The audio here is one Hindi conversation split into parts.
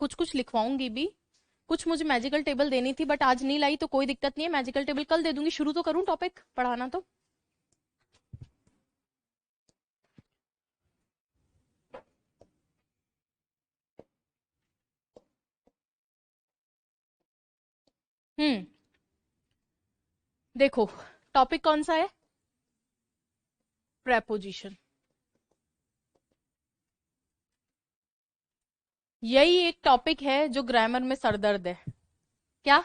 कुछ कुछ लिखवाऊंगी भी, कुछ मुझे मैजिकल टेबल देनी थी बट आज नहीं लाई तो कोई दिक्कत नहीं है, मैजिकल टेबल कल दे दूंगी। शुरू तो करूं टॉपिक पढ़ाना तो। देखो टॉपिक कौन सा है, प्रेपोजिशन। यही एक टॉपिक है जो ग्रामर में सरदर्द है। क्या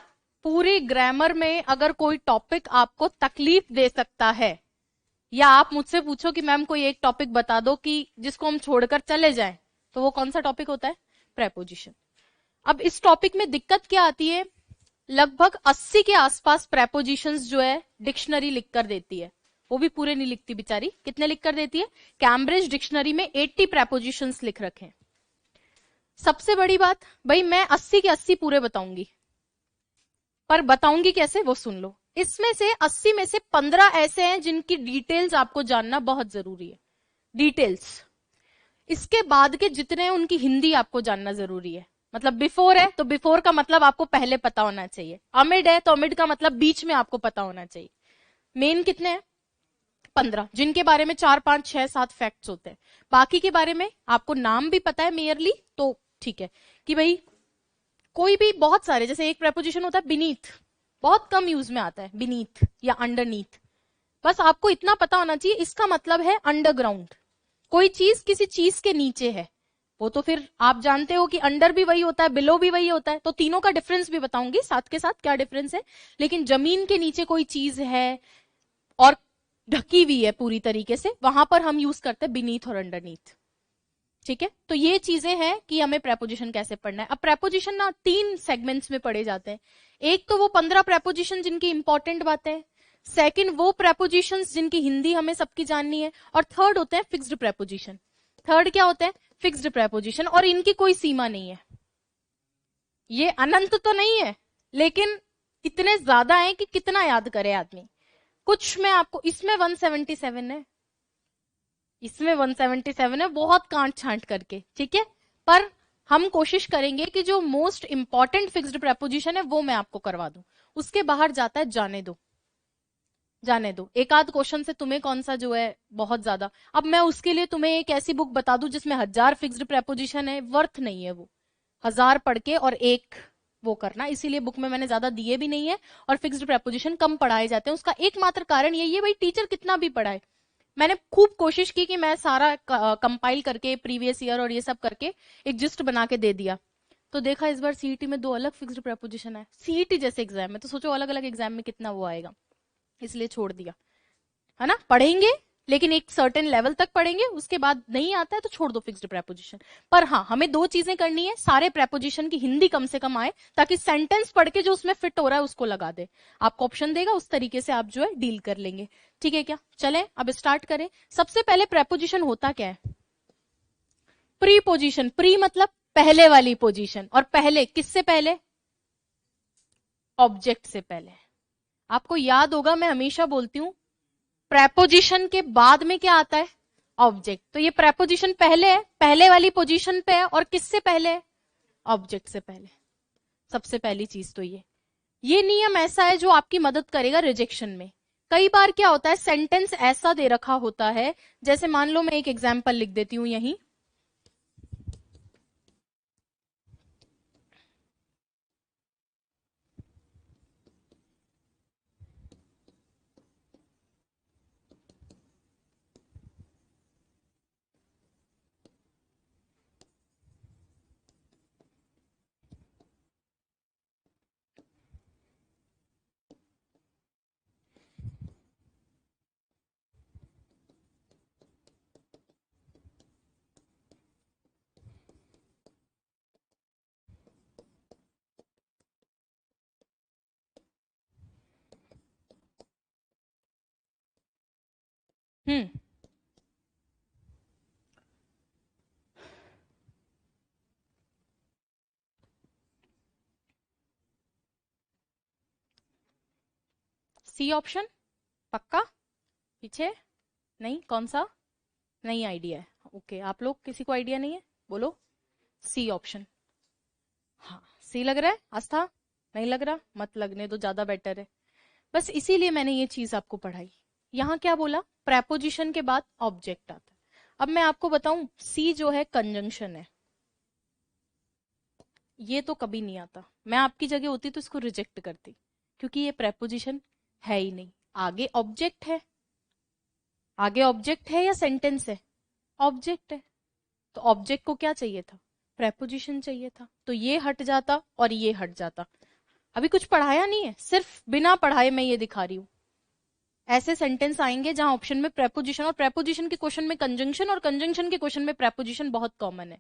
पूरी ग्रामर में अगर कोई टॉपिक आपको तकलीफ दे सकता है, या आप मुझसे पूछो कि मैम कोई एक टॉपिक बता दो कि जिसको हम छोड़कर चले जाएं, तो वो कौन सा टॉपिक होता है, प्रेपोजिशन। अब इस टॉपिक में दिक्कत क्या आती है, लगभग 80 के आसपास प्रेपोजिशंस जो है डिक्शनरी लिख कर देती है, वो भी पूरे नहीं लिखती बेचारी। कितने लिख कर देती है, कैम्ब्रिज डिक्शनरी में 80 प्रेपोजिशंस लिख रखे हैं। सबसे बड़ी बात भाई, मैं 80 के 80 पूरे बताऊंगी, पर बताऊंगी कैसे वो सुन लो। इसमें से 80 में से 15 ऐसे हैं जिनकी डिटेल्स आपको जानना बहुत जरूरी है, डिटेल्स। इसके बाद के जितने हैं उनकी हिंदी आपको जानना जरूरी है। मतलब बिफोर है तो बिफोर का मतलब आपको पहले पता होना चाहिए, अमिड है तो अमिड का मतलब बीच में आपको पता होना चाहिए। मेन कितने हैं, 15, जिनके बारे में 4 5 6 7 फैक्ट्स होते हैं। बाकी के बारे में आपको नाम भी पता है मेयरली तो ठीक है, कि भाई कोई भी बहुत सारे, जैसे एक प्रेपोजिशन होता है बीनीथ, बहुत कम यूज में आता है बीनीथ या अंडरनीथ। बस आपको इतना पता होना चाहिए, इसका मतलब है अंडरग्राउंड, कोई चीज किसी चीज के नीचे है। वो तो फिर आप जानते हो कि अंडर भी वही होता है, बिलो भी वही होता है, तो तीनों का डिफरेंस भी बताऊंगी साथ के साथ क्या डिफरेंस है। लेकिन जमीन के नीचे कोई चीज है और ढकी हुई है पूरी तरीके से, वहां पर हम यूज करते हैं बीनीथ और अंडरनीथ। ठीक है, तो ये चीजें हैं कि हमें प्रेपोजिशन कैसे पढ़ना है। अब प्रेपोजिशन ना 3 सेगमेंट्स में पढ़े जाते हैं। एक तो वो 15 प्रेपोजिशन जिनकी इंपॉर्टेंट बातें हैं, सेकंड वो प्रेपोजिशंस जिनकी हिंदी हमें सबकी जाननी है, और थर्ड होते हैं फिक्स्ड प्रेपोजिशन। थर्ड क्या होते हैं, फिक्स्ड प्रेपोजिशन, और इनकी कोई सीमा नहीं है। ये अनंत तो नहीं है, लेकिन इतने ज्यादा है कि कितना याद करे आदमी। कुछ में आपको, इसमें 177 है, इसमें 177 है, बहुत कांट छांट करके, ठीक है। पर हम कोशिश करेंगे कि जो मोस्ट इंपॉर्टेंट फिक्स्ड प्रेपोजिशन है वो मैं आपको करवा दूं। उसके बाहर जाता है जाने दो, जाने दो। एक आध क्वेश्चन से तुम्हें कौन सा जो है बहुत ज्यादा, अब मैं उसके लिए तुम्हें एक ऐसी बुक बता दूं जिसमें 1000 फिक्स्ड प्रेपोजिशन है, वर्थ नहीं है वो 1000 पढ़ के और एक वो करना। इसीलिए बुक में मैंने ज्यादा दिए भी नहीं है, और फिक्स्ड प्रेपोजिशन कम पढ़ाए जाते हैं। उसका एकमात्र कारण यही है भाई, टीचर कितना भी पढ़ाए। मैंने खूब कोशिश की कि मैं सारा कंपाइल करके प्रीवियस ईयर और ये सब करके एक जिस्ट बना के दे दिया, तो देखा इस बार सीईटी में 2 अलग फिक्स्ड प्रेपोजिशन है। सीईटी जैसे एग्जाम में तो सोचो अलग अलग एग्जाम में कितना वो आएगा, इसलिए छोड़ दिया। है ना, पढ़ेंगे लेकिन एक सर्टेन लेवल तक पढ़ेंगे, उसके बाद नहीं आता है तो छोड़ दो फिक्स्ड प्रेपोजिशन। पर हाँ, हमें 2 चीजें करनी है, सारे प्रेपोजिशन की हिंदी कम से कम आए, ताकि सेंटेंस पढ़ के जो उसमें फिट हो रहा है उसको लगा दे। आपको ऑप्शन देगा, उस तरीके से आप जो है डील कर लेंगे। ठीक है क्या, चलें अब स्टार्ट करें। सबसे पहले प्रेपोजिशन होता क्या है, प्री पोजिशन। प्री मतलब पहले वाली पोजीशन, और पहले किससे पहले, ऑब्जेक्ट से पहले। आपको याद होगा मैं हमेशा बोलती हूं, प्रेपोजिशन के बाद में क्या आता है, ऑब्जेक्ट। तो ये प्रेपोजिशन पहले है, पहले वाली पोजीशन पे है, और किससे पहले है, ऑब्जेक्ट से पहले। सबसे पहली चीज तो ये नियम ऐसा है जो आपकी मदद करेगा रिजेक्शन में। कई बार क्या होता है, सेंटेंस ऐसा दे रखा होता है, जैसे मान लो मैं एक एग्जाम्पल लिख देती हूं यहीं, हम्म सी ऑप्शन, पक्का, पीछे नहीं, कौन सा, नहीं आइडिया है। ओके, आप लोग किसी को आइडिया नहीं है, बोलो सी ऑप्शन। सही लग रहा है आस्था? नहीं लग रहा? मत लगने दो, ज्यादा बेटर है। बस इसीलिए मैंने ये चीज आपको पढ़ाई। यहाँ क्या बोला? प्रेपोजिशन के बाद ऑब्जेक्ट आता है। अब मैं आपको बताऊं, सी जो है कंजंक्शन है। ये तो कभी नहीं आता, मैं आपकी जगह होती तो इसको रिजेक्ट करती, क्योंकि ये प्रेपोजिशन है ही नहीं। आगे ऑब्जेक्ट है, आगे ऑब्जेक्ट है या सेंटेंस है? ऑब्जेक्ट है। तो ऑब्जेक्ट को क्या चाहिए था? प्रेपोजिशन चाहिए था। तो ये हट जाता और ये हट जाता। अभी कुछ पढ़ाया नहीं है, सिर्फ बिना पढ़ाए मैं ये दिखा रही हूं। ऐसे सेंटेंस आएंगे जहां ऑप्शन में प्रेपोजिशन, और प्रेपोजिशन के क्वेश्चन में कंजंक्शन, और कंजंक्शन के क्वेश्चन में प्रेपोजिशन बहुत कॉमन है।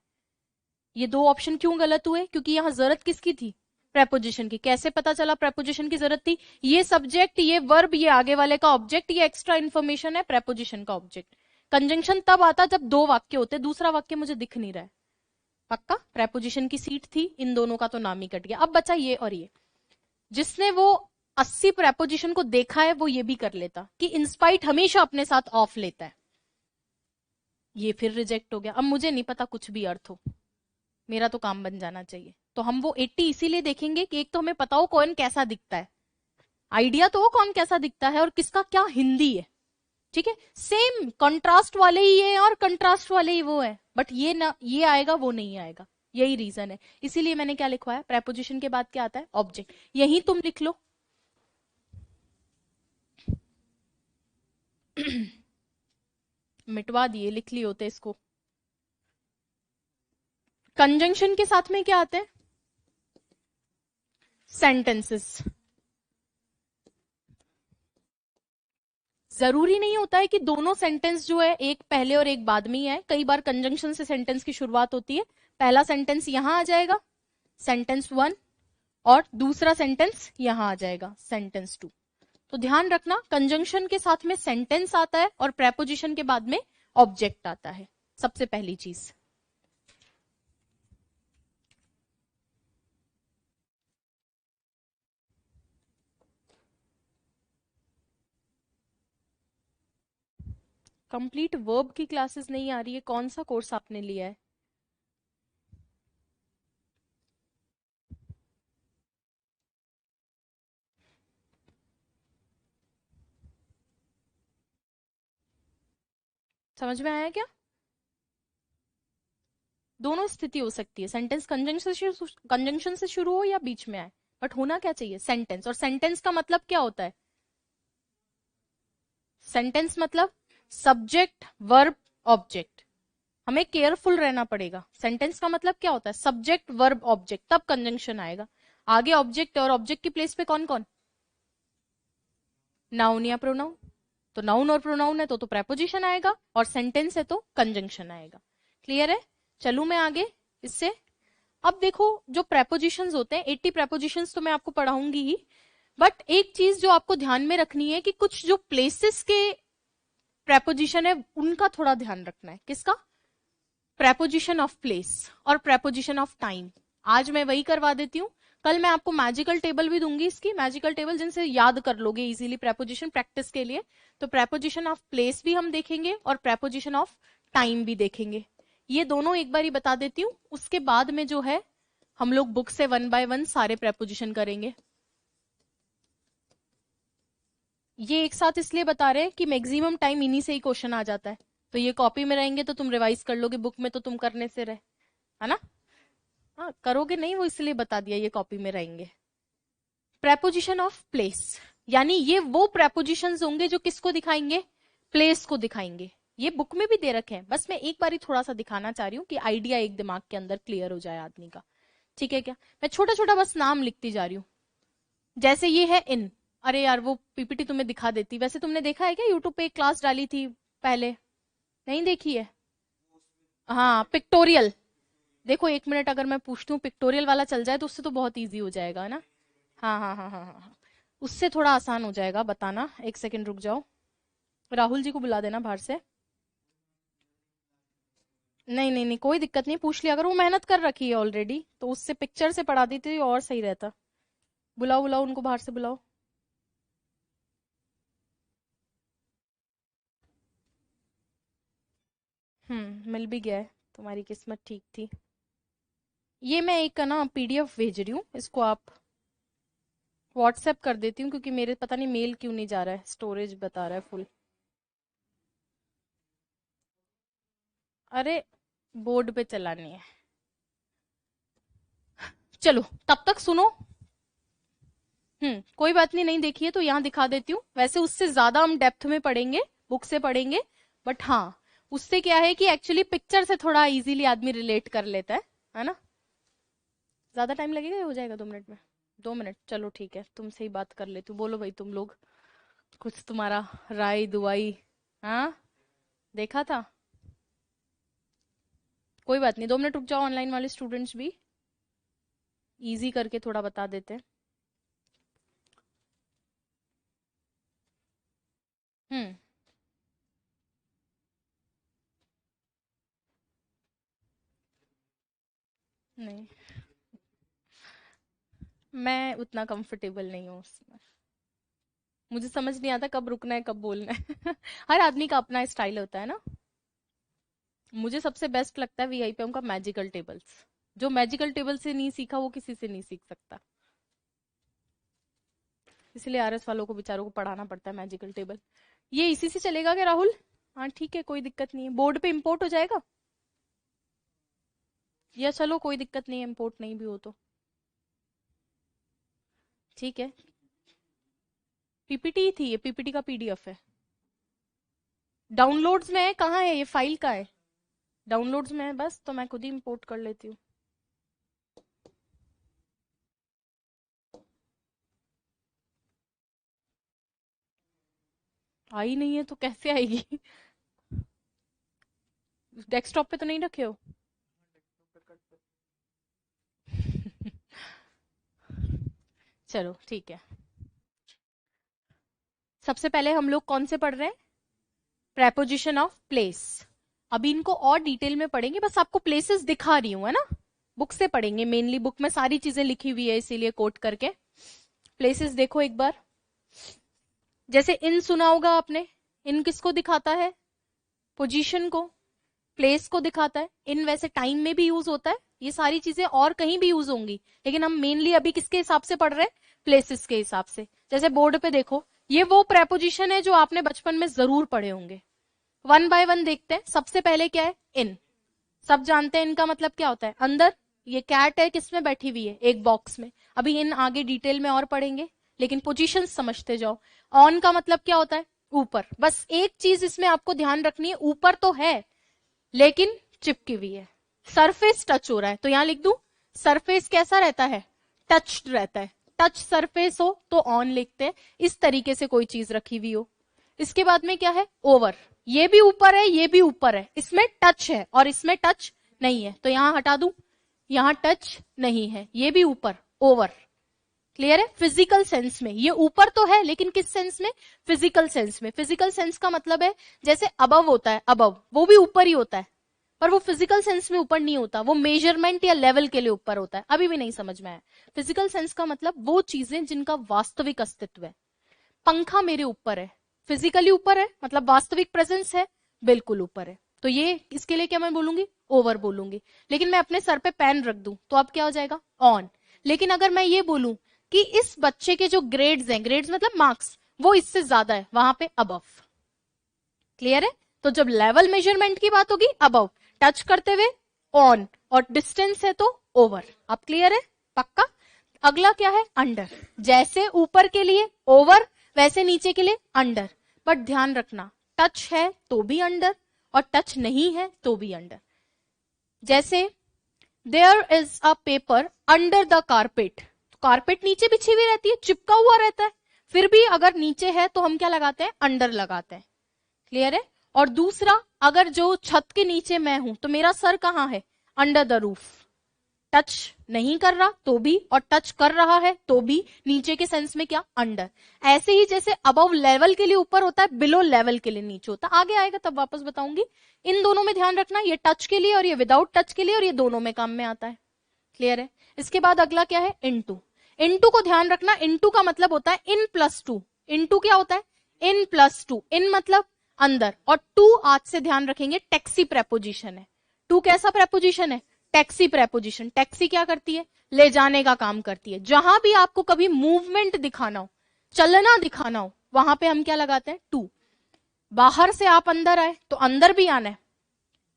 ये दो ऑप्शन क्यों गलत हुए? क्योंकि यहां जरूरत किसकी थी? प्रेपोजिशन की। कैसे पता चला प्रेपोजिशन की जरूरत थी? ये सब्जेक्ट, ये वर्ब, ये आगे वाले का ऑब्जेक्ट, ये एक्स्ट्रा इन्फॉर्मेशन है प्रेपोजिशन का ऑब्जेक्ट। कंजंक्शन तब आता जब दो वाक्य होते, दूसरा वाक्य मुझे दिख नहीं रहा है। पक्का प्रेपोजिशन की सीट थी, इन दोनों का तो नाम ही कट गया। अब बचा ये और ये। जिसने वो 80 प्रेपोजिशन को देखा है वो ये भी कर लेता कि इंस्पाइट हमेशा अपने साथ ऑफ लेता है। ये फिर रिजेक्ट हो गया। अब मुझे नहीं पता कुछ भी अर्थ हो, मेरा तो काम बन जाना चाहिए। तो हम वो 80 इसीलिए देखेंगे कि एक तो हमें पता हो कौन कैसा दिखता है, आइडिया तो हो कौन कैसा दिखता है और किसका क्या हिंदी है। ठीक है, सेम कंट्रास्ट वाले ही ये और कंट्रास्ट वाले ही वो है, बट ये ना ये आएगा वो नहीं आएगा। यही रीजन है, इसीलिए मैंने क्या लिखवाया, प्रेपोजिशन के बाद क्या आता है? ऑब्जेक्ट। यही तुम लिख लो। मिटवा दिए, लिख लिए होते इसको। कंजंक्शन के साथ में क्या आते हैं? सेंटेंसेस। जरूरी नहीं होता है कि दोनों सेंटेंस जो है एक पहले और एक बाद में ही आए। कई बार कंजंक्शन से सेंटेंस की शुरुआत होती है। पहला सेंटेंस यहां आ जाएगा, सेंटेंस 1, और दूसरा सेंटेंस यहां आ जाएगा, सेंटेंस 2। तो ध्यान रखना, कंजंक्शन के साथ में सेंटेंस आता है और प्रेपोजिशन के बाद में ऑब्जेक्ट आता है, सबसे पहली चीज। कंप्लीट वर्ब की क्लासेस नहीं आ रही है? कौन सा कोर्स आपने लिया है? समझ में आया क्या? दोनों स्थिति हो सकती है, सेंटेंस कंजंक्शन से शुरू हो या बीच में आए, बट होना क्या चाहिए? सेंटेंस। और सेंटेंस का मतलब क्या होता है? सेंटेंस मतलब सब्जेक्ट वर्ब ऑब्जेक्ट। हमें केयरफुल रहना पड़ेगा। सेंटेंस का मतलब क्या होता है? सब्जेक्ट वर्ब ऑब्जेक्ट, तब कंजंक्शन आएगा। आगे ऑब्जेक्ट है और ऑब्जेक्ट की प्लेस पे कौन कौन? नाउन या प्रोनाउन। तो नाउन और प्रोनाउन है तो प्रेपोजिशन आएगा, और सेंटेंस है तो कंजंक्शन आएगा। क्लियर है? चलू मैं आगे इससे। अब देखो, जो प्रेपोजिशंस होते हैं, 80 प्रेपोजिशंस तो मैं आपको पढ़ाऊंगी ही, बट एक चीज जो आपको ध्यान में रखनी है कि कुछ जो प्लेसेस के प्रेपोजिशन है उनका थोड़ा ध्यान रखना है। किसका? प्रेपोजिशन ऑफ प्लेस और प्रेपोजिशन ऑफ टाइम। आज मैं वही करवा देती हूँ। कल मैं आपको मैजिकल टेबल भी दूंगी, इसकी मैजिकल टेबल जिनसे याद कर लोगे इजीली प्रेपोजिशन प्रैक्टिस के लिए। तो प्रेपोजिशन ऑफ प्लेस भी हम देखेंगे और प्रेपोजिशन ऑफ टाइम भी देखेंगे। ये दोनों एक बार ही बता देती हूँ, उसके बाद में जो है हम लोग बुक से 1 बाय 1 सारे प्रेपोजिशन करेंगे। ये एक साथ इसलिए बता रहे हैं कि मैक्सिमम टाइम इन्हीं से ही क्वेश्चन आ जाता है। तो ये कॉपी में रहेंगे तो तुम रिवाइज कर लोगे, बुक में तो तुम करने से रहे, है ना? हाँ, करोगे नहीं वो इसलिए बता दिया, ये कॉपी में रहेंगे। प्रेपोजिशन ऑफ प्लेस, यानी ये वो प्रेपोजिशंस होंगे जो किसको दिखाएंगे? प्लेस को दिखाएंगे। ये बुक में भी दे रखे हैं, बस मैं एक बार ही थोड़ा सा दिखाना चाह रही हूँ कि आइडिया एक दिमाग के अंदर क्लियर हो जाए आदमी का। ठीक है क्या? मैं छोटा छोटा बस नाम लिखती जा रही हूँ। जैसे ये है इन। अरे यार, वो पीपीटी तुम्हें दिखा देती। वैसे तुमने देखा है क्या, यूट्यूब पे एक क्लास डाली थी पहले? नहीं देखी है? हाँ, पिक्टोरियल। देखो एक मिनट, अगर मैं पूछती हूँ पिक्टोरियल वाला चल जाए तो उससे तो बहुत इजी हो जाएगा, है ना? हाँ हाँ हाँ हाँ हाँ हाँ। उससे थोड़ा आसान हो जाएगा, बताना, एक सेकंड रुक जाओ। राहुल जी को बुला देना बाहर से। नहीं नहीं नहीं, कोई दिक्कत नहीं, पूछ लिया अगर, वो मेहनत कर रखी है ऑलरेडी, तो उससे पिक्चर से पढ़ा देती और सही रहता। बुलाओ बुलाओ उनको, बाहर से बुलाओ। मिल भी गया है, तुम्हारी किस्मत ठीक थी। ये मैं एक ना PDF भेज रही हूँ, इसको आप व्हाट्सएप कर देती हूँ, क्योंकि मेरे पता नहीं मेल क्यों नहीं जा रहा है, स्टोरेज बता रहा है फुल। अरे बोर्ड पे चलानी है। चलो तब तक सुनो। कोई बात नहीं, नहीं देखी है तो यहाँ दिखा देती हूँ। वैसे उससे ज्यादा हम डेप्थ में पढ़ेंगे, बुक से पढ़ेंगे, बट हाँ उससे क्या है कि एक्चुअली पिक्चर से थोड़ा इजीली आदमी रिलेट कर लेता है ना। ज्यादा टाइम लगेगा या हो जाएगा 2 मिनट में? 2 मिनट, चलो ठीक है, तुमसे ही बात कर लेती हूँ। बोलो भाई तुम लोग, कुछ तुम्हारा राय दुआई। हाँ देखा था, कोई बात नहीं, 2 मिनट रुक जाओ। ऑनलाइन वाले स्टूडेंट्स भी इजी करके थोड़ा बता देते हैं। हम्म नहीं, मैं उतना कंफर्टेबल नहीं हूँ उसमें। मुझे समझ नहीं आता कब रुकना है कब बोलना है। हर आदमी का अपना स्टाइल होता है ना। मुझे सबसे बेस्ट लगता है वीआईपीएम का मैजिकल टेबल्स। जो मैजिकल टेबल से नहीं सीखा वो किसी से नहीं सीख सकता, इसलिए आरएस वालों को बेचारों को पढ़ाना पड़ता है मैजिकल टेबल। ये इसी से चलेगा क्या राहुल? हाँ ठीक है, कोई दिक्कत नहीं है, बोर्ड पे इंपोर्ट हो जाएगा। या चलो कोई दिक्कत नहीं है, इंपोर्ट नहीं भी हो तो ठीक है। पीपीटी थी ये, पीपीटी का PDF है। डाउनलोड्स में है, कहाँ है ये, फाइल का है? डाउनलोड्स में है बस, तो मैं खुद ही इंपोर्ट कर लेती हूँ। आई नहीं है तो कैसे आएगी? डेस्कटॉप पे तो नहीं रखे हो? चलो ठीक है। सबसे पहले हम लोग कौन से पढ़ रहे हैं? Preposition of place. अभी इनको और डिटेल में पढ़ेंगे, बस आपको प्लेसेस दिखा रही हूँ, है ना। बुक से पढ़ेंगे मेनली, बुक में सारी चीजें लिखी हुई है इसीलिए कोट करके। प्लेसेस देखो एक बार, जैसे इन सुना होगा आपने। इन किसको दिखाता है? पोजीशन को। प्लेस को दिखाता है। इन वैसे टाइम में भी यूज होता है, ये सारी चीजें और कहीं भी यूज होंगी, लेकिन हम मेनली अभी किसके हिसाब से पढ़ रहे हैं? प्लेसेस के हिसाब से। जैसे बोर्ड पे देखो, ये वो प्रेपोजिशन है जो आपने बचपन में जरूर पढ़े होंगे। वन बाय वन देखते हैं। सबसे पहले क्या है? इन। सब जानते हैं इनका मतलब क्या होता है, अंदर। ये कैट है, किसमें बैठी हुई है? एक बॉक्स में। अभी इन आगे डिटेल में और पढ़ेंगे, लेकिन पोजीशन समझते जाओ। ऑन का मतलब क्या होता है? ऊपर। बस एक चीज इसमें आपको ध्यान रखनी है, ऊपर तो है लेकिन चिपकी हुई है। सरफेस टच हो रहा है तो यहां लिख दूं, सरफेस कैसा रहता है? टच्ड रहता है। टच सरफेस हो तो ऑन लिखते हैं, इस तरीके से कोई चीज रखी हुई हो। इसके बाद में क्या है? ओवर। ये भी ऊपर है, ये भी ऊपर है, इसमें टच है और इसमें टच नहीं है, तो यहां हटा दूं। यहां टच नहीं है, ये भी ऊपर, ओवर। क्लियर है? फिजिकल सेंस में ये ऊपर तो है, लेकिन किस सेंस में? फिजिकल सेंस में। फिजिकल सेंस का मतलब है जैसे अबव होता है, अबव वो भी ऊपर ही होता है, पर वो फिजिकल सेंस में ऊपर नहीं होता, वो मेजरमेंट या लेवल के लिए ऊपर होता है। अभी भी नहीं समझ में आया? फिजिकल सेंस का मतलब वो चीजें जिनका वास्तविक अस्तित्व है। पंखा मेरे ऊपर है, फिजिकली ऊपर है, मतलब वास्तविक प्रेजेंस है, बिल्कुल ऊपर है, तो ये इसके लिए क्या मैं बोलूंगी? ओवर बोलूंगी। लेकिन मैं अपने सर पे पेन रख दूं तो अब क्या हो जाएगा? ऑन। लेकिन अगर मैं ये बोलूं कि इस बच्चे के जो ग्रेड्स हैं, ग्रेड्स मतलब मार्क्स, वो इससे ज्यादा है, वहां पे अबव। क्लियर है? तो जब लेवल मेजरमेंट की बात होगी अबव, टच करते हुए ऑन, और डिस्टेंस है तो ओवर। अब क्लियर है? पक्का? अगला क्या है? अंडर। जैसे ऊपर के लिए ओवर, वैसे नीचे के लिए अंडर। बट ध्यान रखना, टच है तो भी अंडर और टच नहीं है तो भी अंडर। जैसे there is a paper under the carpet. Carpet नीचे बिछी हुई रहती है, चिपका हुआ रहता है, फिर भी अगर नीचे है तो हम क्या लगाते हैं? अंडर लगाते हैं। क्लियर है? और दूसरा, अगर जो छत के नीचे मैं हूं तो मेरा सर कहां है? Under the roof. टच नहीं कर रहा तो भी, और टच कर रहा है तो भी, नीचे के सेंस में क्या? अंडर। ऐसे ही जैसे अबव लेवल के लिए ऊपर होता है, बिलो लेवल के लिए नीचे होता है। आगे आएगा तब वापस बताऊंगी। इन दोनों में ध्यान रखना, ये टच के लिए और ये विदाउट टच के लिए, और ये दोनों में काम में आता है। क्लियर है? इसके बाद अगला क्या है? इनटू। इनटू को ध्यान रखना, इनटू का मतलब होता है इन प्लस टू। इनटू क्या होता है? In plus two. इन मतलब अंदर, और टू आज से ध्यान रखेंगे टैक्सी प्रेपोजिशन है। टू कैसा प्रेपोजिशन है? टैक्सी प्रेपोजिशन, टैक्सी क्या करती है? ले जाने का काम करती है। जहां भी आपको कभी मूवमेंट दिखाना हो, चलना दिखाना हो, वहां पे हम क्या लगाते हैं? टू। बाहर से आप अंदर आए तो अंदर भी आना है,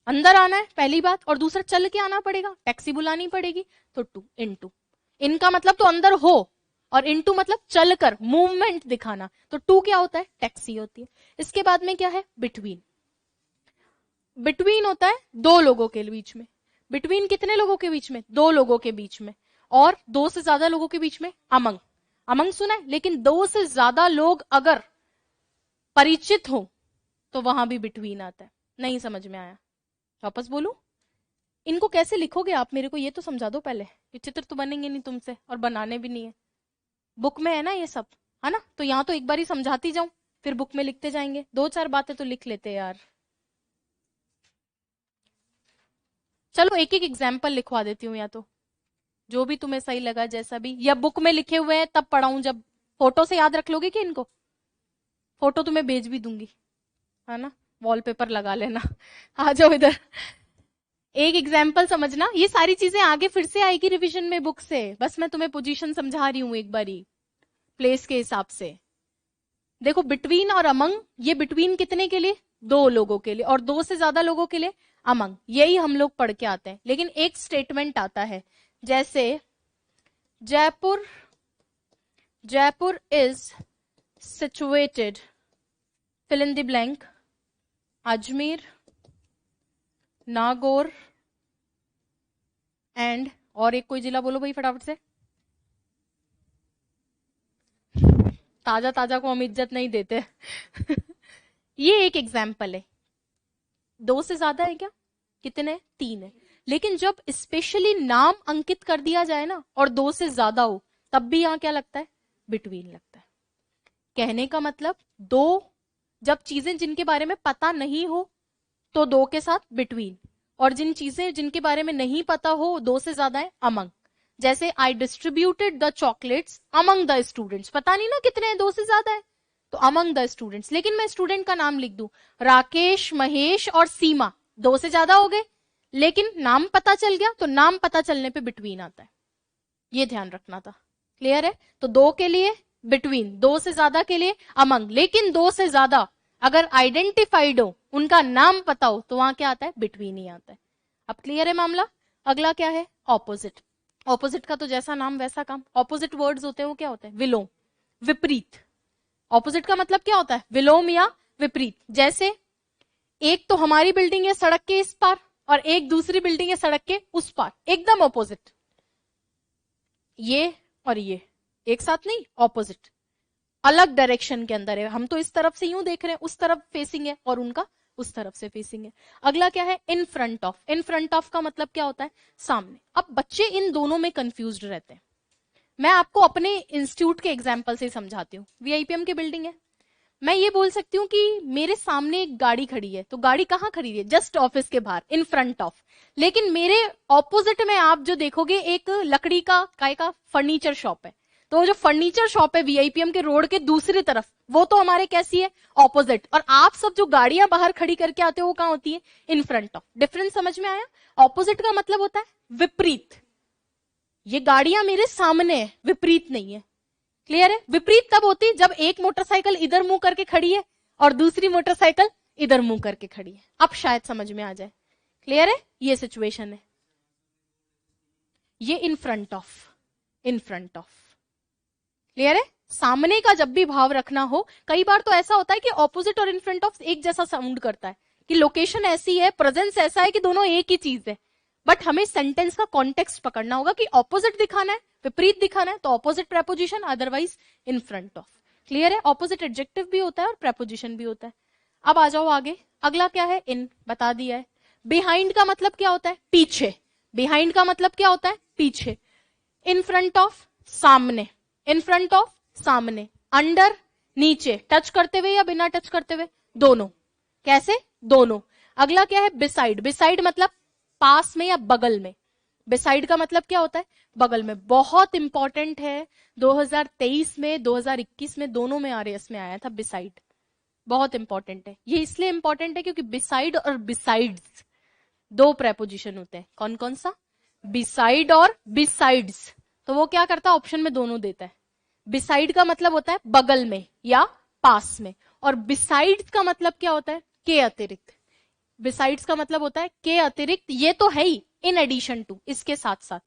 अंदर आना है पहली बात, और दूसरा चल के आना पड़ेगा, टैक्सी बुलानी पड़ेगी, तो टू, इनटू। इनका मतलब तो अंदर हो, और इनटू मतलब चलकर मूवमेंट दिखाना, तो टू क्या होता है? टैक्सी होती है। इसके बाद में क्या है? बिटवीन। बिटवीन होता है दो लोगों के बीच में। बिटवीन कितने लोगों के बीच में? दो लोगों के बीच में। और दो से ज्यादा लोगों के बीच में अमंग। अमंग सुना है, लेकिन दो से ज्यादा लोग अगर परिचित हो तो वहां भी बिटवीन आता है। नहीं समझ में आया? वापस बोलूं? इनको कैसे लिखोगे आप, मेरे को ये तो समझा दो पहले। ये चित्र तो बनेंगे नहीं तुमसे, और बनाने भी नहीं है। बुक में है ना ये सब, है ना? तो यहाँ तो एक बार ही समझाती जाऊं, फिर बुक में लिखते जाएंगे। दो चार बातें तो लिख लेते यार। चलो एक एक एग्जाम्पल लिखवा देती हूँ, या तो जो भी तुम्हें सही लगा, जैसा भी, या बुक में लिखे हुए हैं तब पढ़ाऊं जब। फोटो से याद रख लोगे कि इनको? फोटो तुम्हें भेज भी दूंगी, है ना? वॉलपेपर लगा लेना। आ जाओ इधर। एक एग्जाम्पल समझना, ये सारी चीजें आगे फिर से आएगी रिवीजन में बुक से, बस मैं तुम्हें पोजीशन समझा रही हूं एक बारी प्लेस के हिसाब से। देखो बिटवीन और अमंग, ये बिटवीन कितने के लिए? दो लोगों के लिए, और दो से ज्यादा लोगों के लिए अमंग। यही हम लोग पढ़ के आते हैं। लेकिन एक स्टेटमेंट आता है, जैसे Jaipur, Jaipur is situated fill in the blank, Ajmer, Nagaur and, और एक कोई जिला बोलो भाई फटाफट से। ताजा ताजा को हम इज्जत नहीं देते। ये एक एग्जाम्पल है। दो से ज्यादा है क्या? कितने? तीन है। लेकिन जब स्पेशली नाम अंकित कर दिया जाए ना, और दो से ज्यादा हो, तब भी यहां क्या लगता है? बिटवीन लगता है। कहने का मतलब, दो, जब चीजें जिनके बारे में पता नहीं हो तो दो के साथ बिटवीन, और जिन चीजें जिनके बारे में नहीं पता हो, दो से ज्यादा है, अमंग। जैसे I distributed the chocolates among the students, पता नहीं ना कितने हैं, दो से ज्यादा है, तो अमंग द स्टूडेंट्स। लेकिन मैं स्टूडेंट का नाम लिख दूं, राकेश, महेश और सीमा, दो से ज्यादा हो गए, लेकिन नाम पता चल गया, तो नाम पता चलने पे बिटवीन आता है। ये ध्यान रखना था। क्लियर है? तो दो के लिए बिटवीन, दो से ज्यादा के लिए अमंग। लेकिन दो से ज्यादा अगर आइडेंटिफाइड हो, उनका नाम पता हो, तो वहां क्या आता है? बिटवीन ही आता है। अब क्लियर है मामला? अगला क्या है? ऑपोजिट। ऑपोजिट का तो जैसा नाम वैसा काम। ऑपोजिट वर्ड्स होते हैं वो क्या होते हैं? विलोम, विपरीत। ऑपोजिट का मतलब क्या होता है? विलोम या विपरीत। जैसे एक तो हमारी बिल्डिंग है सड़क के इस पार, और एक दूसरी बिल्डिंग है सड़क के उस पार, एकदम ऑपोजिट। ये और ये एक साथ नहीं, ऑपोजिट, अलग डायरेक्शन के अंदर है। हम तो इस तरफ से यूं देख रहे हैं, उस तरफ फेसिंग है, और उनका उस तरफ से फेसिंग है। अगला क्या है? In front of. In front of का मतलब क्या होता है? सामने। अब बच्चे इन दोनों में कंफ्यूज्ड रहते हैं। मैं आपको अपने इंस्टीट्यूट के एग्जाम्पल से समझाती हूँ। वीआईपीएम की बिल्डिंग है, मैं ये बोल सकती हूँ कि मेरे सामने एक गाड़ी खड़ी है, तो गाड़ी कहाँ खड़ी है? जस्ट ऑफिस के बाहर, इन फ्रंट ऑफ। लेकिन मेरे ऑपोजिट में आप जो देखोगे, एक लकड़ी का काय का फर्नीचर शॉप है, तो वो जो फर्नीचर शॉप है वीआईपीएम के रोड के दूसरी तरफ, वो तो हमारे कैसी है? ऑपोजिट। और आप सब जो गाड़ियां बाहर खड़ी करके आते हो, वो कहाँ होती है? In front of. डिफरेंस समझ में आया? ऑपोजिट का मतलब होता है विपरीत। ये गाड़ियां मेरे सामने है, विपरीत नहीं है। क्लियर है? विपरीत तब होती जब एक मोटरसाइकिल इधर मुंह करके खड़ी है और दूसरी मोटरसाइकिल इधर मुंह करके खड़ी है। अब शायद समझ में आ जाए। क्लियर है? ये सिचुएशन है। ये in front of, in front of. Clear है? सामने का जब भी भाव रखना हो, कई बार तो ऐसा होता है कि ऑपोजिट और इन फ्रंट ऑफ एक जैसा साउंड करता है, कि लोकेशन ऐसी है, प्रेजेंस ऐसा है कि दोनों एक ही चीज है। बट हमें सेंटेंस का कॉन्टेक्स्ट पकड़ना होगा कि ऑपोजिट दिखाना है, विपरीत दिखाना है, तो opposite preposition, otherwise in front of. Clear है? ऑपोजिट एडजेक्टिव भी होता है और प्रेपोजिशन भी होता है। अब आ जाओ आगे। अगला क्या है? इन, बता दिया है। बिहाइंड का मतलब क्या होता है? पीछे। बिहाइंड का मतलब क्या होता है? पीछे। इन फ्रंट ऑफ, सामने। इन फ्रंट ऑफ, सामने। अंडर, नीचे। टच करते हुए या बिना टच करते हुए? दोनों। कैसे? दोनों। अगला क्या है? बिसाइड। बिसाइड मतलब पास में या बगल में। बिसाइड का मतलब क्या होता है? बगल में। बहुत इंपॉर्टेंट है, 2023 में, 2021 में, दोनों में आरएएस में आया था बिसाइड। बहुत इंपॉर्टेंट है। ये इसलिए इंपॉर्टेंट है क्योंकि बिसाइड और बिसाइड्स दो प्रेपोजिशन होते हैं। कौन कौन सा? बिसाइड और बिसाइड्स, तो वो क्या करता है, ऑप्शन में दोनों देता है। बिसाइड का मतलब होता है बगल में या पास में, और बिसाइड्स का मतलब क्या होता है, के अतिरिक्त। बिसाइड्स का मतलब होता है के अतिरिक्त, ये तो है ही, इन एडिशन टू, इसके साथ साथ।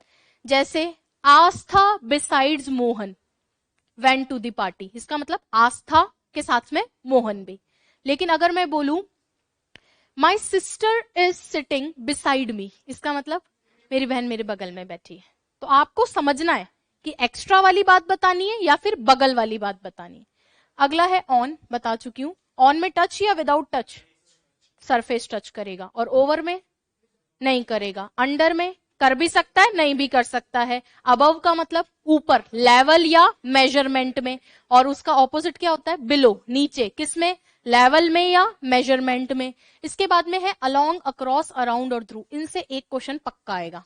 जैसे Aastha besides Mohan went to the party, इसका मतलब आस्था के साथ में मोहन भी। लेकिन अगर मैं बोलूं my sister is sitting beside me, इसका मतलब मेरी बहन मेरे बगल में बैठी है। तो आपको समझना है कि एक्स्ट्रा वाली बात बतानी है या फिर बगल वाली बात बतानी है। अगला है ऑन, बता चुकी हूं। ऑन में टच या विदाउट टच, सरफेस टच करेगा, और ओवर में नहीं करेगा। अंडर में कर भी सकता है, नहीं भी कर सकता है। अबव का मतलब ऊपर, लेवल या मेजरमेंट में, और उसका ऑपोजिट क्या होता है, बिलो, नीचे। किसमें, लेवल में या मेजरमेंट में। इसके बाद में है अलोंग, अक्रॉस, अराउंड और थ्रू। इनसे एक क्वेश्चन पक्का आएगा।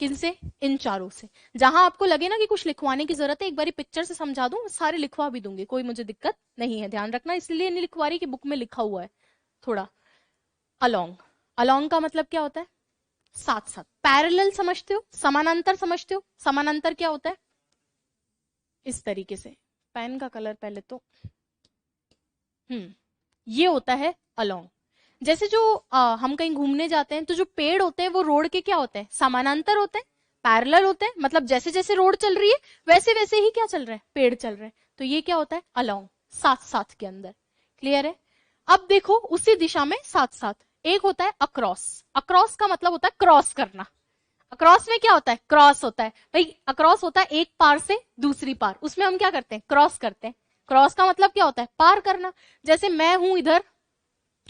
किनसे, इन चारों से। जहां आपको लगे ना कि कुछ लिखवाने की जरूरत है, एक बारी पिक्चर से समझा दूं, सारे लिखवा भी दूंगी, कोई मुझे दिक्कत नहीं है, ध्यान रखना। इसलिए नहीं लिखवा रही कि बुक में लिखा हुआ है थोड़ा। अलोंग, अलोंग का मतलब क्या होता है, साथ साथ। पैरेलल समझते हो, समानांतर समझते हो। समानांतर क्या होता है, इस तरीके से। पेन का कलर पहले तो ये होता है अलोंग। जैसे जो हम कहीं घूमने जाते हैं तो जो पेड़ होते हैं वो रोड के क्या होते हैं, समानांतर होते हैं, पैरेलल होते हैं। मतलब जैसे जैसे रोड चल रही है वैसे वैसे ही क्या चल रहा है, पेड़ चल रहे हैं। तो ये क्या होता है, अलोंग, साथ साथ के अंदर। क्लियर है। अब देखो उसी दिशा में साथ साथ एक होता है अक्रॉस। अक्रॉस का मतलब होता है क्रॉस करना। अक्रॉस में क्या होता है, क्रॉस होता है भाई। अक्रॉस होता है एक पार से दूसरी पार, उसमें हम क्या करते हैं, क्रॉस करते हैं। क्रॉस का मतलब क्या होता है, पार करना। जैसे मैं हूं इधर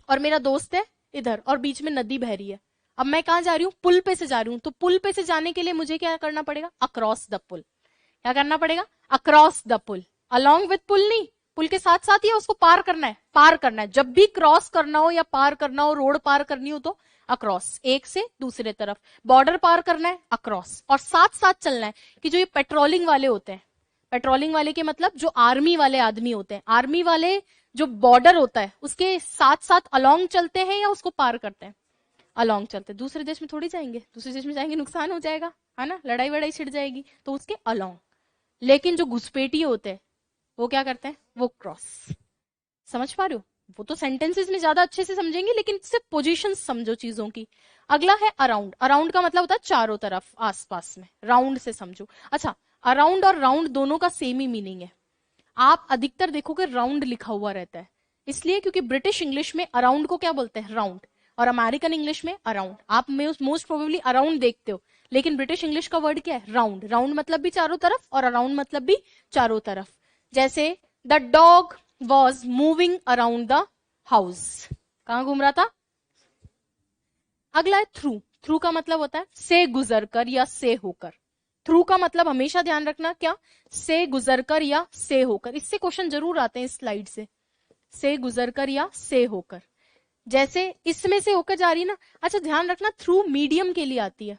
और मेरा दोस्त है इधर, और बीच में नदी बह रही है। अब मैं कहां जा रही हूँ, पुल पे से जा रही हूँ। तो पुल पे से जाने के लिए मुझे क्या करना पड़ेगा, अक्रॉस द पुल। क्या करना पड़ेगा, across the pul. Along with pul नहीं, पुल के साथ साथ ही उसको पार करना है, पार करना है। जब भी क्रॉस करना हो या पार करना हो, रोड पार करनी हो तो अक्रॉस, एक से दूसरे तरफ। बॉर्डर पार करना है, अक्रॉस। और साथ साथ चलना है। कि जो ये पेट्रोलिंग वाले होते हैं, पेट्रोलिंग वाले के मतलब जो आर्मी वाले आदमी होते हैं, आर्मी वाले जो बॉर्डर होता है उसके साथ साथ अलोंग चलते हैं या उसको पार करते हैं, अलोंग चलते हैं। दूसरे देश में थोड़ी जाएंगे, दूसरे देश में जाएंगे नुकसान हो जाएगा, है ना, लड़ाई वड़ाई छिड़ जाएगी, तो उसके अलोंग। लेकिन जो घुसपैठी होते हैं वो क्या करते हैं, वो क्रॉस। समझ पा रहे हो, वो तो सेंटेंसेस में ज्यादा अच्छे से समझेंगे, लेकिन सिर्फ पोजीशन समझो चीजों की। अगला है अराउंड। अराउंड का मतलब होता है चारों तरफ, आसपास में। राउंड से समझो। अच्छा, अराउंड और राउंड दोनों का सेम ही मीनिंग है। आप अधिकतर देखोगे राउंड लिखा हुआ रहता है, इसलिए क्योंकि ब्रिटिश इंग्लिश में अराउंड को क्या बोलते हैं, राउंड, और अमेरिकन इंग्लिश में अराउंड। आप मोस्ट प्रोबेबली अराउंड देखते हो, लेकिन ब्रिटिश इंग्लिश का वर्ड क्या है, राउंड। राउंड मतलब भी चारों तरफ और अराउंड मतलब भी चारों तरफ। जैसे the dog was moving around the house, कहां घूम रहा था। अगला है थ्रू। थ्रू का मतलब होता है से गुजरकर या से होकर। थ्रू का मतलब हमेशा ध्यान रखना क्या, से गुजरकर या से होकर। इससे क्वेश्चन जरूर आते हैं इस स्लाइड से गुजरकर या से होकर। जैसे इसमें से होकर जा रही है ना। अच्छा ध्यान रखना, थ्रू मीडियम के लिए आती है।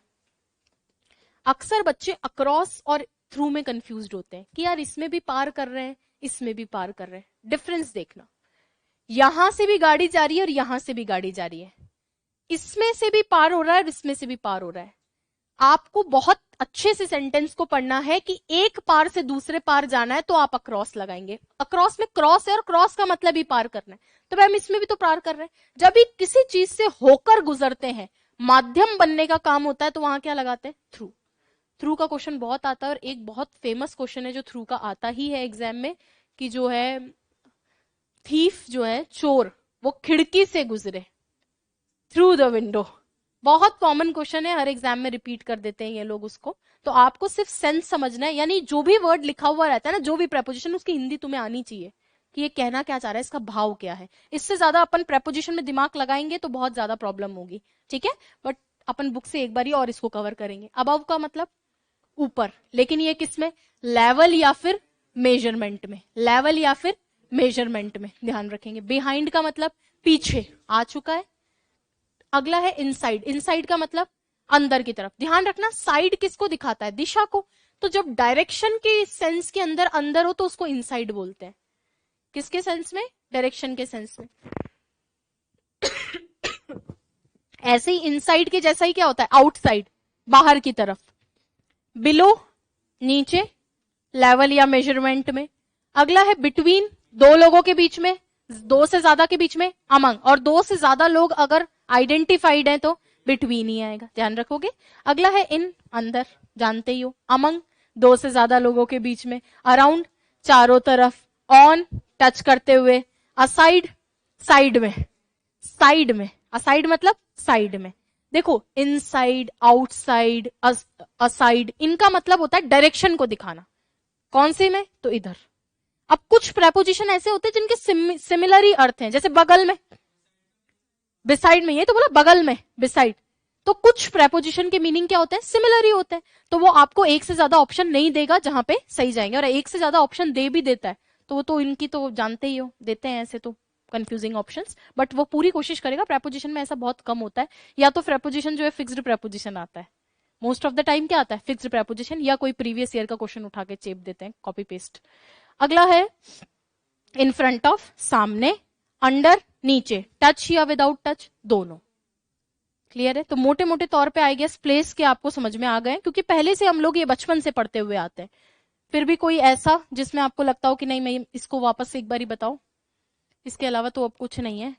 अक्सर बच्चे अक्रॉस और थ्रू में कंफ्यूज्ड होते हैं कि यार इसमें भी पार कर रहे हैं, इसमें भी पार कर रहे हैं। डिफरेंस देखना, यहां से भी गाड़ी जा रही है और यहां से भी गाड़ी जा रही है। इसमें से भी पार हो रहा है और इसमें से भी पार हो रहा है। आपको बहुत अच्छे से सेंटेंस को पढ़ना है कि एक पार से दूसरे पार जाना है तो आप अक्रॉस लगाएंगे। अक्रॉस में क्रॉस है और क्रॉस का मतलब ही पार करना है, तो मैम इसमें भी तो पार कर रहे हैं। जब भी किसी चीज से होकर गुजरते हैं, माध्यम बनने का काम होता है, तो वहां क्या लगाते हैं, थ्रू। थ्रू का क्वेश्चन बहुत आता है, और एक बहुत फेमस क्वेश्चन है जो थ्रू का आता ही है एग्जाम में, कि जो है थीफ जो है, चोर, वो खिड़की से गुजरे, थ्रू द विंडो। बहुत कॉमन क्वेश्चन है, हर एग्जाम में रिपीट कर देते हैं ये लोग उसको। तो आपको सिर्फ सेंस समझना है, यानी जो भी वर्ड लिखा हुआ रहता है ना, जो भी प्रेपोजिशन, उसकी हिंदी तुम्हें आनी चाहिए कि ये कहना क्या चाह रहा है, इसका भाव क्या है। इससे ज्यादा अपन प्रेपोजिशन में दिमाग लगाएंगे तो बहुत ज्यादा प्रॉब्लम होगी, ठीक है। बट अपन बुक से एक बार ही और इसको कवर करेंगे। अबव का मतलब ऊपर, लेकिन ये किस में, लेवल या फिर मेजरमेंट में, लेवल या फिर मेजरमेंट में, ध्यान रखेंगे। बिहाइंड का मतलब पीछे आ चुका है। अगला है इनसाइड। इनसाइड का मतलब अंदर की तरफ। ध्यान रखना, साइड किसको दिखाता है, दिशा को। तो जब डायरेक्शन के सेंस के अंदर अंदर हो तो उसको इनसाइड बोलते हैं। किसके सेंस में, डायरेक्शन के सेंस में। ऐसे ही इनसाइड के जैसा ही क्या होता है, आउटसाइड। बाहर की तरफ, बिलो नीचे, लेवल या मेजरमेंट में। अगला है बिटवीन, दो लोगों के बीच में, दो से ज्यादा के बीच में, अमंग, और दो से ज्यादा लोग अगर आइडेंटिफाइड हैं तो बिटवीन ही आएगा, ध्यान रखोगे। अगला है इन, अंदर, जानते ही हो। अमंग, दो से ज्यादा लोगों के बीच में। अराउंड, चारों तरफ। ऑन, टच करते हुए। असाइड, साइड में, साइड में। असाइड मतलब साइड में। देखो, इनसाइड, आउटसाइड, असाइड, इनका मतलब होता है डायरेक्शन को दिखाना। कौन से में? तो इधर। अब कुछ प्रेपोजिशन ऐसे होते हैं जिनके सिमिलर ही अर्थ हैं, जैसे बगल में, बिसाइड में, ये तो बोला बगल में, बिसाइड। तो कुछ प्रेपोजिशन के मीनिंग क्या होते हैं? सिमिलर ही होते हैं। तो वो आपको एक से ज्यादा ऑप्शन नहीं देगा जहां पे सही जाएंगे, और एक से ज्यादा ऑप्शन दे भी देता है तो वो तो इनकी तो जानते ही हो, देते हैं ऐसे तो कंफ्यूजिंग ऑप्शंस, बट वो पूरी कोशिश करेगा। प्रेपोजिशन में ऐसा बहुत कम होता है, या तो प्रेपोजिशन जो है फिक्स्ड प्रेपोजिशन आता है, मोस्ट ऑफ द टाइम क्या आता है? फिक्स्ड प्रेपोजिशन, या कोई प्रीवियस ईयर का क्वेश्चन उठा के चेप देते हैं, कॉपी पेस्ट। अगला है इन फ्रंट ऑफ, सामने, अंडर, नीचे, टच या विदाउट टच, दोनों। क्लियर है? तो मोटे मोटे तौर पे आई गेस प्लेस के आपको समझ में आ गए, क्योंकि पहले से हम लोग ये बचपन से पढ़ते हुए आते हैं। फिर भी कोई ऐसा जिसमें आपको लगता हो कि नहीं, मैं इसको वापस से एक बार ही बताऊं? इसके अलावा तो अब कुछ नहीं है।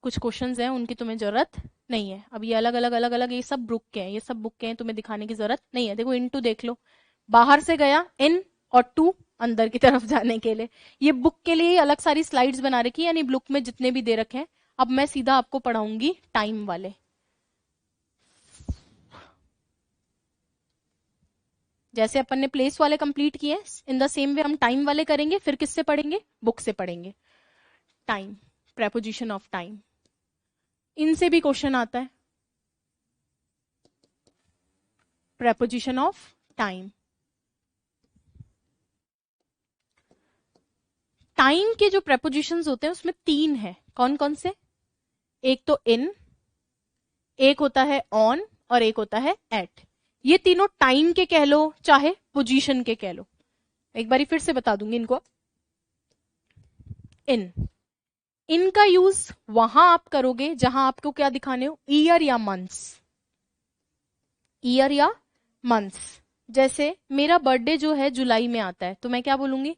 कुछ क्वेश्चंस हैं उनकी तुम्हें जरूरत नहीं है। अब ये अलग अलग अलग अलग ये सब बुक के हैं, ये सब बुक के हैं, तुम्हें दिखाने की जरूरत नहीं है। देखो, इन टू देख लो, बाहर से गया इन, और टू अंदर की तरफ जाने के लिए। ये बुक के लिए अलग सारी स्लाइड्स बना रखी है, यानी बुक में जितने भी दे रखे हैं। अब मैं सीधा आपको पढ़ाऊंगी टाइम वाले। जैसे अपन ने प्लेस वाले कंप्लीट किए, इन द सेम वे हम टाइम वाले करेंगे। फिर किससे पढ़ेंगे? बुक से पढ़ेंगे। टाइम, प्रेपोजिशन ऑफ टाइम, इनसे भी क्वेश्चन आता है। प्रेपोजिशन ऑफ टाइम, टाइम के जो प्रेपोजिशंस होते हैं उसमें तीन है। कौन कौन से? एक तो इन, एक होता है ऑन, और एक होता है एट। ये तीनों टाइम के कह लो चाहे पोजीशन के कह लो। एक बारी फिर से बता दूंगी इनको। इन, इनका यूज वहां आप करोगे जहां आपको क्या दिखाने हो? ईयर या मंथ्स। ईयर या मंथ्स। जैसे मेरा बर्थडे जो है जुलाई में आता है, तो मैं क्या बोलूंगी?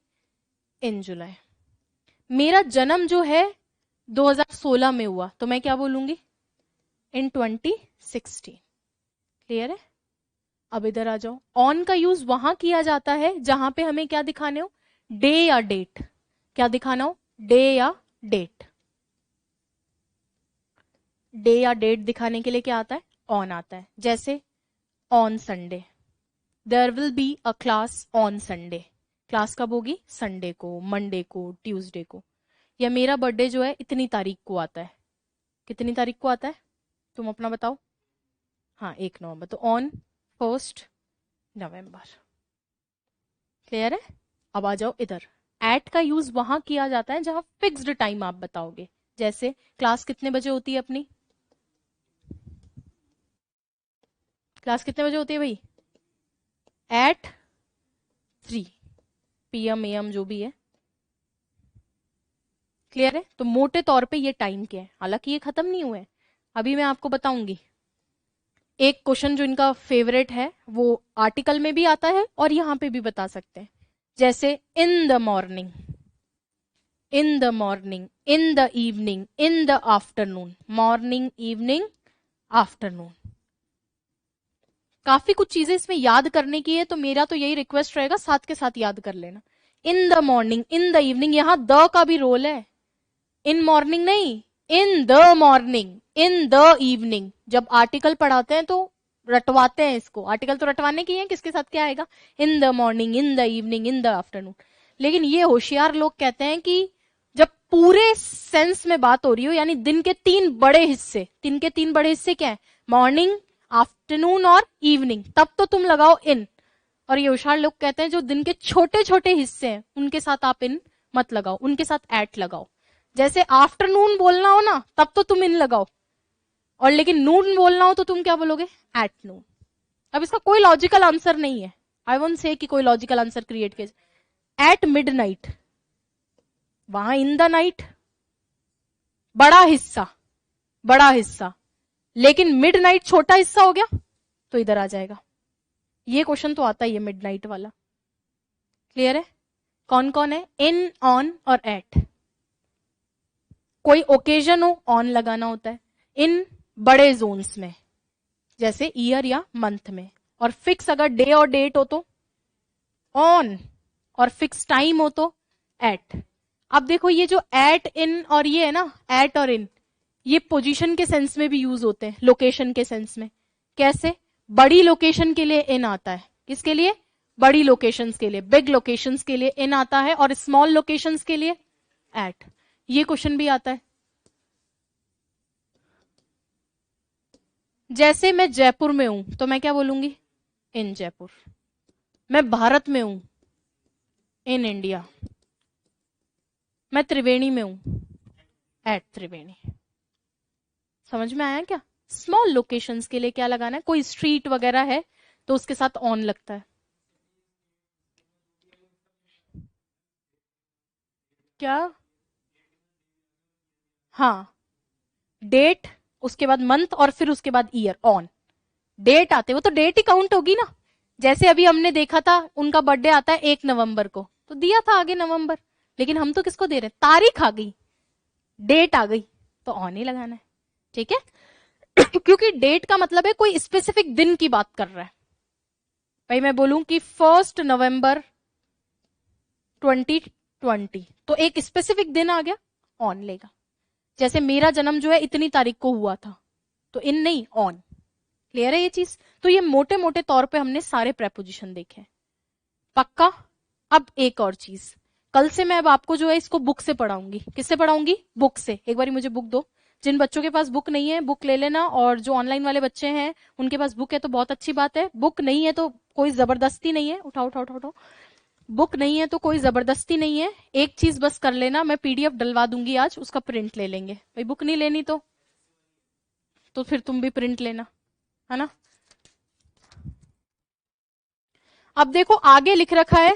इन जुलाई। मेरा जन्म जो है 2016 में हुआ, तो मैं क्या बोलूंगी? इन 2016। क्लियर है? अब इधर आ जाओ। ऑन का यूज वहां किया जाता है जहां पे हमें क्या दिखाने हो? डे या डेट। क्या दिखाना हो? डे या डेट। डे या डेट दिखाने के लिए क्या आता है? ऑन आता है। जैसे on Sunday, there will be a class on Sunday. Class कब होगी? संडे को, मंडे को, ट्यूसडे को। या मेरा बर्थडे जो है इतनी तारीख को आता है। कितनी तारीख को आता है? तुम अपना बताओ। हाँ, 1 नवंबर, तो ऑन 1 नवंबर। क्लियर है? अब आ जाओ इधर। एट का यूज वहां किया जाता है जहां फिक्स्ड टाइम आप बताओगे। जैसे क्लास कितने बजे होती है अपनी? क्लास कितने बजे होती है भाई? एट 3 PM AM जो भी है। क्लियर है? तो मोटे तौर पे ये टाइम के हैं, हालांकि ये खत्म नहीं हुए हैं, अभी मैं आपको बताऊंगी। एक क्वेश्चन जो इनका फेवरेट है वो आर्टिकल में भी आता है और यहां पे भी बता सकते हैं। जैसे in the morning, in the morning, in the evening, in the afternoon. Morning, evening, afternoon. काफी कुछ चीजें इसमें याद करने की है, तो मेरा तो यही रिक्वेस्ट रहेगा, साथ के साथ याद कर लेना। In the morning, in the evening, यहां द का भी रोल है। इन मॉर्निंग नहीं, in the morning, in the evening. जब आर्टिकल पढ़ाते हैं तो रटवाते हैं इसको, आर्टिकल तो रटवाने की है, किसके साथ क्या आएगा? In the morning, in the evening, in the afternoon. लेकिन ये होशियार लोग कहते हैं कि जब पूरे सेंस में बात हो रही हो, यानी दिन के 3 बड़े हिस्से, दिन के 3 बड़े हिस्से क्या है? मॉर्निंग, आफ्टरनून और इवनिंग, तब तो तुम लगाओ इन। और ये होशियार लोग कहते हैं जो दिन के छोटे छोटे हिस्से हैं उनके साथ आप इन मत लगाओ, उनके साथ एट लगाओ। जैसे आफ्टरनून बोलना हो ना, तब तो तुम इन लगाओ, और लेकिन नून बोलना हो तो तुम क्या बोलोगे? At noon. अब इसका कोई लॉजिकल आंसर नहीं है, आई वोंट से कि कोई लॉजिकल आंसर क्रिएट किया। एट मिडनाइट, वहां इन द नाइट, बड़ा हिस्सा, बड़ा हिस्सा, लेकिन मिडनाइट छोटा हिस्सा हो गया। तो इधर आ जाएगा। ये क्वेश्चन तो आता ही है मिडनाइट वाला। क्लियर है? कौन कौन है? इन, ऑन और एट। कोई ओकेजन हो, ऑन लगाना होता है। इन बड़े जोन्स में, जैसे ईयर या मंथ में। और फिक्स अगर डे और डेट हो तो ऑन, और फिक्स टाइम हो तो एट। अब देखो ये जो एट, इन और ये है ना, एट और इन, ये पोजीशन के सेंस में भी यूज होते हैं, लोकेशन के सेंस में। कैसे? बड़ी लोकेशन के लिए इन आता है। किसके लिए? बड़ी लोकेशंस के लिए, बिग लोकेशंस के लिए इन आता है, और स्मॉल लोकेशंस के लिए एट। ये क्वेश्चन भी आता है। जैसे मैं जयपुर में हूं तो मैं क्या बोलूंगी? इन जयपुर। मैं भारत में हूं, इन इंडिया। मैं त्रिवेणी में हूं, एट त्रिवेणी। समझ में आया क्या? स्मॉल लोकेशंस के लिए क्या लगाना है? कोई स्ट्रीट वगैरह है तो उसके साथ ऑन लगता है। क्या? हाँ, डेट, उसके बाद मंथ, और फिर उसके बाद ईयर, ऑन। डेट आते, वो तो डेट ही काउंट होगी ना। जैसे अभी हमने देखा था, उनका बर्थडे आता है 1 नवंबर को, तो दिया था आगे नवंबर, लेकिन हम तो किसको दे रहे हैं? तारीख आ गई, डेट आ गई, तो ऑन ही लगाना है। ठीक है? क्योंकि डेट का मतलब है कोई स्पेसिफिक दिन की बात कर रहा है। भाई मैं बोलूं कि 1 नवंबर 2020, तो एक स्पेसिफिक दिन आ गया, ऑन लेगा। जैसे मेरा जन्म जो है इतनी तारीख को हुआ था, तो इन नहीं, ऑन। क्लियर है ये चीज? तो ये मोटे मोटे तौर पे हमने सारे प्रेपोजिशन देखे। पक्का? अब एक और चीज, कल से मैं अब आपको जो है इसको बुक से पढ़ाऊंगी। किससे पढ़ाऊंगी? बुक से। एक बार मुझे बुक दो। जिन बच्चों के पास बुक नहीं है, बुक ले लेना, और जो ऑनलाइन वाले बच्चे हैं उनके पास बुक है तो बहुत अच्छी बात है। बुक नहीं है तो कोई जबरदस्ती नहीं है, उठाओ उठाओ उठाओ उठाओ। बुक नहीं है तो कोई जबरदस्ती नहीं है। एक चीज बस कर लेना, मैं पीडीएफ डलवा दूंगी आज, उसका प्रिंट ले लेंगे। भाई बुक नहीं लेनी तो फिर तुम भी प्रिंट लेना, है ना? अब देखो आगे लिख रखा है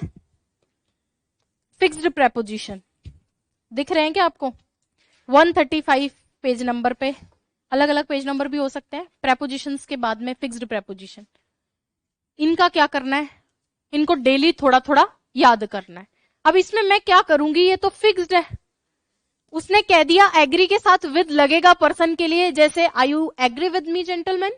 फिक्स्ड प्रेपोजिशन। दिख रहे हैं क्या आपको? 135 पेज नंबर पे, अलग अलग पेज नंबर भी हो सकते हैं। प्रेपोजिशंस के बाद में फिक्स्ड प्रेपोजिशन, इनका क्या करना है? इनको डेली थोड़ा थोड़ा याद करना है। अब इसमें मैं क्या करूंगी? ये तो फिक्स्ड है। उसने कह दिया एग्री के साथ विद लगेगा पर्सन के लिए, जैसे I you agree with me gentleman?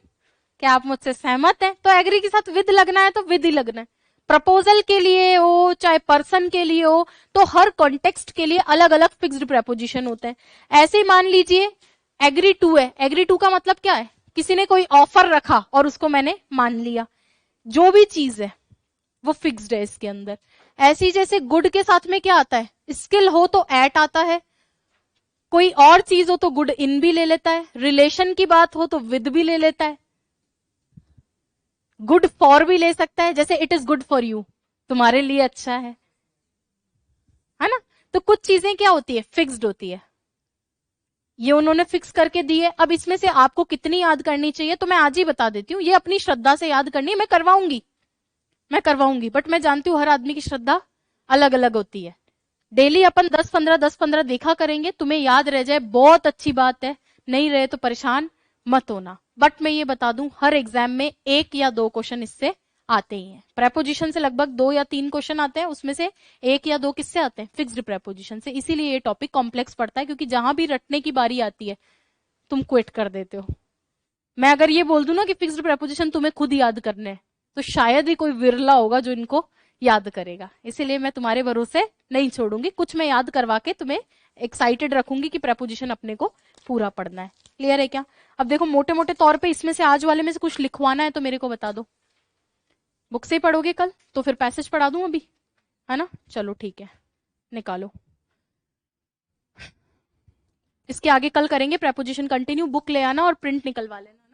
क्या आप मुझसे सहमत हैं? तो एग्री के साथ विद लगना है तो विद ही लगना है। प्रपोजल के लिए हो चाहे पर्सन के लिए हो, तो हर कॉन्टेक्स्ट के लिए अलग अलग फिक्स्ड प्रेपोजिशन होते हैं। ऐसे ही मान लीजिए एग्री टू है। एग्री टू का मतलब क्या है? किसी ने कोई ऑफर रखा और उसको मैंने मान लिया। जो भी चीज है वो फिक्स्ड है इसके अंदर। ऐसी जैसे गुड के साथ में क्या आता है? स्किल हो तो एट आता है, कोई और चीज हो तो गुड इन भी ले लेता है, रिलेशन की बात हो तो विद भी ले लेता है, गुड फॉर भी ले सकता है, जैसे it is good for you, तुम्हारे लिए अच्छा है ना? तो कुछ चीजें क्या होती है? फिक्स्ड होती है। ये उन्होंने फिक्स करके दी है। अब इसमें से आपको कितनी याद करनी चाहिए तो मैं आज ही बता देती हूँ। ये अपनी श्रद्धा से याद करनी है, मैं करवाऊंगी, बट मैं जानती हूँ हर आदमी की श्रद्धा अलग अलग होती है। डेली अपन 10-15 देखा करेंगे, तुम्हें याद रह जाए बहुत अच्छी बात है, नहीं रहे तो परेशान मत होना। बट मैं ये बता दूं, हर एग्जाम में 1 या 2 क्वेश्चन इससे आते ही हैं। प्रेपोजिशन से लगभग 2 या 3 क्वेश्चन आते हैं, उसमें से 1 या 2 किससे आते हैं? फिक्स्ड प्रेपोजिशन से। इसीलिए ये टॉपिक कॉम्प्लेक्स पड़ता है, क्योंकि जहां भी रटने की बारी आती है तुम क्विट कर देते हो। मैं अगर ये बोल दूं ना कि फिक्स्ड प्रेपोजिशन तुम्हें खुद याद करने हैं, तो शायद ही कोई विरला होगा जो इनको याद करेगा। इसीलिए मैं तुम्हारे भरोसे नहीं छोड़ूंगी, कुछ मैं याद करवा के तुम्हें एक्साइटेड रखूंगी कि प्रेपोजिशन अपने को पूरा पढ़ना है। क्लियर है क्या? अब देखो मोटे मोटे तौर पे इसमें से आज वाले में से कुछ लिखवाना है तो मेरे को बता दो। बुक से ही पढ़ोगे कल तो फिर पैसेज पढ़ा दूं अभी, है ना? चलो ठीक है, निकालो। इसके आगे कल करेंगे प्रेपोजिशन कंटिन्यू। बुक ले आना और प्रिंट निकलवा लेना।